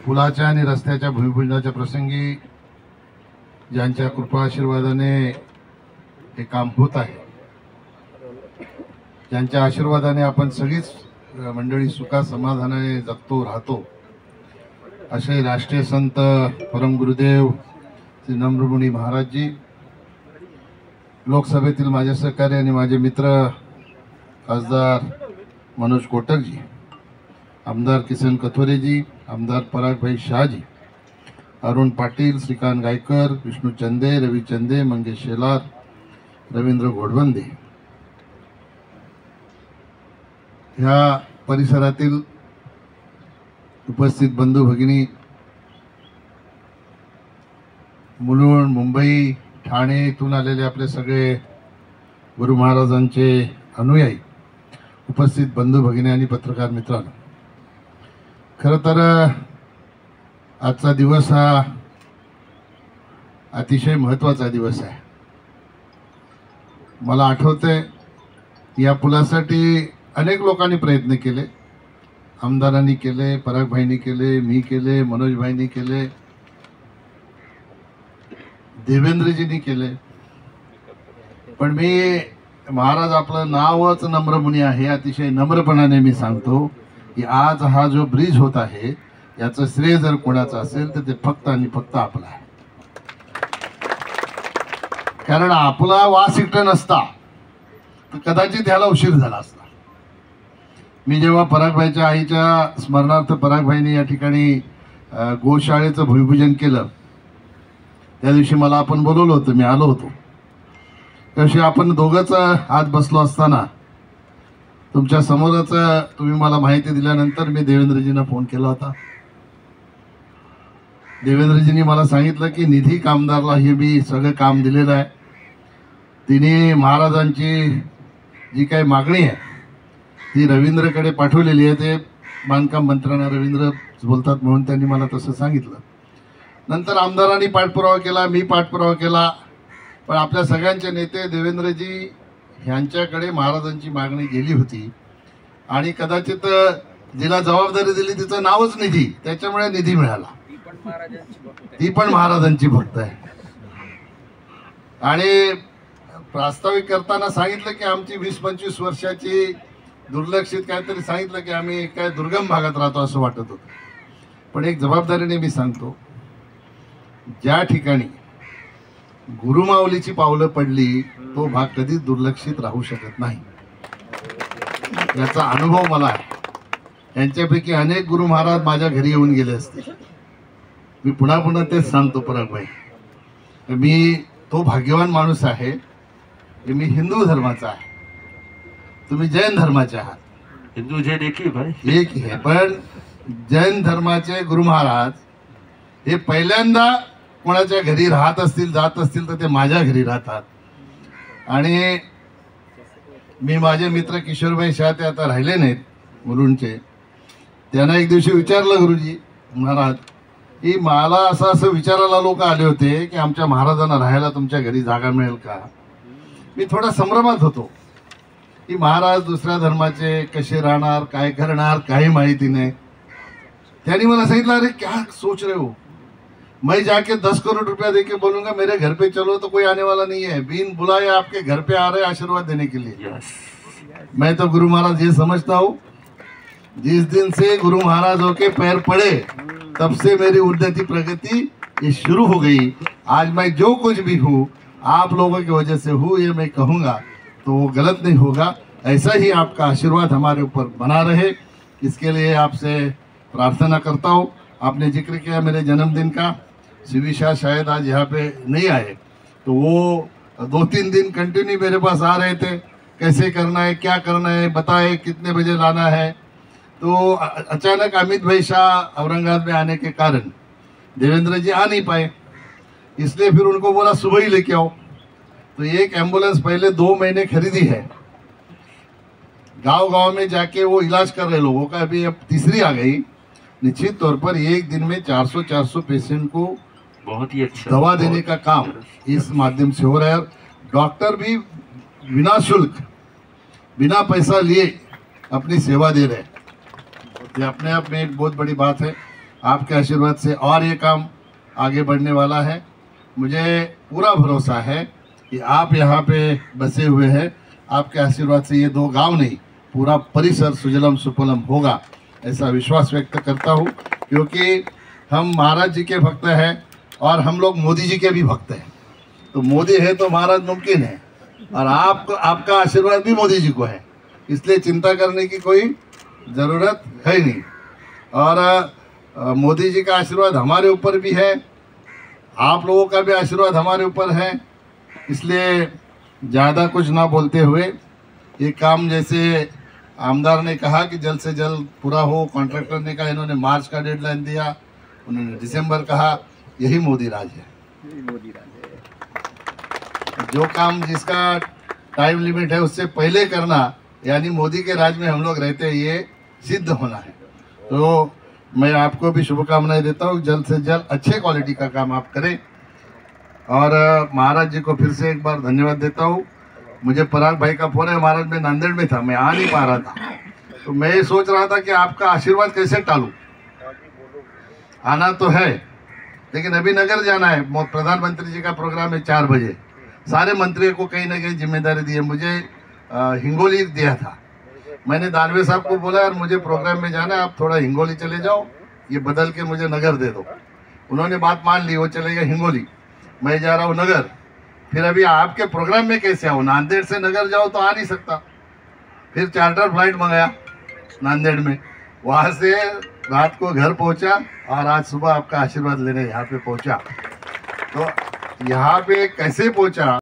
पुलाच्या आणि रस्त्याच्या भूमिपूजनाच्या प्रसंगी ज्यांच्या कृपा आशीर्वादाने हे काम होत आहे, ज्यांच्या आशीर्वादाने आपण सगळीच मंडळी सुखा समाधानाने जगतो राहतो, असे राष्ट्रीय संत परम गुरुदेव श्री नम्रमुनी महाराजजी, लोकसभेतील माझे सहकारी आणि माझे मित्र खासदार मनोज कोटकजी, आमदार किसन कथोरेजी, आमदार परागभाई शाहजी, अरुण पाटील, श्रीकांत गायकर, विष्णू चंदे, रवी चंदे, मंगेश शेलार, रवींद्र घोडबंदे, ह्या परिसरातील उपस्थित बंधू भगिनी, मुलुंड, मुंबई, ठाणे इथून आलेले आपले सगळे गुरु महाराजांचे अनुयायी, उपस्थित बंधू भगिनी आणि पत्रकार मित्रांनो, खरं तर आजचा दिवस हा अतिशय महत्त्वाचा दिवस आहे. मला आठवतंय या पुलासाठी अनेक लोकांनी प्रयत्न केले, आमदारांनी केले, परागभाईंनी केले, मी केले, मनोजभाईंनी केले, देवेंद्रजींनी केले, पण मी महाराज आपलं नावच नम्रमुनी आहे, अतिशय नम्रपणाने मी सांगतो की आज हा जो ब्रिज होत आहे याचं श्रेय जर कोणाचं असेल तर ते फक्त आणि फक्त आपलं आहे. कारण आपला वास इकडं नसता तर कदाचित ह्याला उशीर झाला असता. मी जेव्हा परागभाईच्या आईच्या स्मरणार्थ परागभाईने या ठिकाणी गोशाळेचं भूमिपूजन केलं, त्या दिवशी मला आपण बोलवलं होतं, मी आलो होतो. त्याविषयी आपण दोघंच आत बसलो असताना तुमच्या समोरच तुम्ही मला माहिती दिल्यानंतर मी देवेंद्रजींना फोन केला होता. देवेंद्रजींनी मला सांगितलं की निधी कामदारला हे मी सगळं काम दिलेलं आहे, तिने महाराजांची जी काही मागणी आहे ती रवींद्रकडे पाठवलेली आहे, ते बांधकाम मंत्र्यांना रवींद्र बोलतात म्हणून त्यांनी मला तसं सांगितलं. नंतर आमदारांनी पाठपुरावा केला, मी पाठपुरावा केला, पण आपल्या सगळ्यांचे नेते देवेंद्रजी ह्यांच्याकडे महाराजांची मागणी गेली होती आणि कदाचित जिला जबाबदारी दिली तिचं नावच निधी, त्याच्यामुळे निधी मिळाला. ती पण महाराजांची भक्त आहे. आणि प्रास्ताविक करताना सांगितलं की आमची 20-25 वर्षाची दुर्लक्षित काहीतरी सांगितलं की आम्ही काय दुर्गम भागात राहतो असं वाटत होतं. पण एक जबाबदारीने मी सांगतो, ज्या ठिकाणी गुरुमाऊलीची पावलं पडली तो भाग कधीच दुर्लक्षित राहू शकत नाही, याचा अनुभव मला आहे. यांच्यापैकी अनेक गुरु महाराज माझ्या घरी येऊन गेले असते. मी पुन्हा पुन्हा तेच सांगतो परागभाई, मी तो भाग्यवान माणूस आहे की मी हिंदू धर्माचा आहे, तुम्ही जैन धर्माचे आहात. हिंदू जैन एक आहे, पण जैन धर्माचे गुरु महाराज हे पहिल्यांदा कोणाच्या घरी राहत असतील, जात असतील तर ते माझ्या घरी राहतात. आणि मी माझे मित्र किशोरभाई शाह, ते आता राहिले नाहीत मुलुंडचे, त्यांना एक दिवशी विचारलं, गुरुजी महाराज की मला असं असं विचारायला लोक आले होते की आमच्या महाराजांना राहायला तुमच्या घरी जागा मिळेल का. मी थोडा संभ्रमात होतो की महाराज दुसऱ्या धर्माचे कसे राहणार, काय करणार, काही माहिती नाही. त्यांनी मला सांगितलं, अरे क्या सोच रहे हो, मैं जाके 10 करोड़ रुपया देके बोलूंगा मेरे घर पे चलो तो कोई आने वाला नहीं है, बिन बुलाए आपके घर पे आ रहे आशीर्वाद देने के लिए. मैं तो गुरु महाराज ये समझता हूँ, जिस दिन से गुरु महाराजों के पैर पड़े तब से मेरी उन्नति प्रगति ये शुरू हो गई. आज मैं जो कुछ भी हूँ आप लोगों की वजह से हूँ, ये मैं कहूँगा तो वो गलत नहीं होगा. ऐसा ही आपका आशीर्वाद हमारे ऊपर बना रहे, इसके लिए आपसे प्रार्थना करता हूँ. आपने जिक्र किया मेरे जन्मदिन का, शिवी शाह शायद आज यहाँ पे नहीं आए, तो वो 2-3 दिन कंटिन्यू मेरे पास आ रहे थे, कैसे करना है, क्या करना है, बताए कितने बजे लाना है. तो अचानक अमित भाई शाह औरंगाबाद में आने के कारण देवेंद्र जी आ नहीं पाए, इसलिए फिर उनको बोला सुबह ही लेके आओ. तो एक एम्बुलेंस पहले 2 महीने खरीदी है, गांव-गांव में जाके वो इलाज कर रहे लोगों का, अभी अब तीसरी आ गई. निश्चित तौर पर एक दिन में 400 पेशेंट को बहुत ही अच्छा दवा देने का काम इस माध्यम से हो रहा है. डॉक्टर भी बिना शुल्क, बिना पैसा लिए अपनी सेवा दे रहे हैं. ये अपने आप में एक बहुत बड़ी बात है. आपके आशीर्वाद से और ये काम आगे बढ़ने वाला है। मुझे पूरा भरोसा है कि आप यहाँ पे बसे हुए हैं, आपके आशीर्वाद से ये 2 गांव नहीं, पूरा परिसर सुजलम सुफलम होगा, ऐसा विश्वास व्यक्त करता हूँ। क्योंकि हम महाराज जी के भक्त हैं और हम लोग मोदी जी के भी भक्त हैं। तो मोदी है तो महाराज मुमकिन है, और आपका आशीर्वाद भी मोदी जी को है, इसलिए चिंता करने की कोई ज़रूरत है नहीं। और मोदी जी का आशीर्वाद हमारे ऊपर भी है, आप लोगों का भी आशीर्वाद हमारे ऊपर है। इसलिए ज़्यादा कुछ ना बोलते हुए ये काम, जैसे आमदार ने कहा कि जल्द से जल्द पूरा हो, कॉन्ट्रैक्टर ने कहा, इन्होंने मार्च का डेडलाइन दिया, उन्होंने दिसंबर कहा, यही मोदी राज है। जो काम जिसका टाइम लिमिट है उससे पहले करना, यानी मोदी के राज में हम लोग रहते हैं, ये सिद्ध होना है। तो मैं आपको भी शुभकामनाएं देता हूँ, जल्द से जल्द अच्छे क्वालिटी का काम आप करें। और महाराज जी को फिर से एक बार धन्यवाद देता हूँ। मुझे पराग भाई का फोन है, महाराज मैं नांदेड़ में था, मैं आ नहीं पा रहा था, तो मैं ये सोच रहा था कि आपका आशीर्वाद कैसे टालूं। आना तो है, लेकिन अभी नगर जाना है, प्रधानमंत्री जी का प्रोग्राम है 4 बजे। सारे मंत्रियों को कहीं ना कहीं जिम्मेदारी दी है। मुझे हिंगोली दिया था, मैंने दानवे साहब को बोला यार मुझे प्रोग्राम में जाना है, आप थोड़ा हिंगोली चले जाओ, ये बदल के मुझे नगर दे दो। उन्होंने बात मान ली, वो चले गए हिंगोली, मैं जा रहा हूँ नगर। फिर अभी आपके प्रोग्राम में कैसे आऊँ, नांदेड़ से नगर जाओ तो आ नहीं सकता। फिर चार्टर फ्लाइट मंगाया नांदेड़ में, वहाँ से रात को घर पहुँचा और आज सुबह आपका आशीर्वाद लेने यहाँ पे पहुँचा। तो यहाँ पे कैसे पहुँचा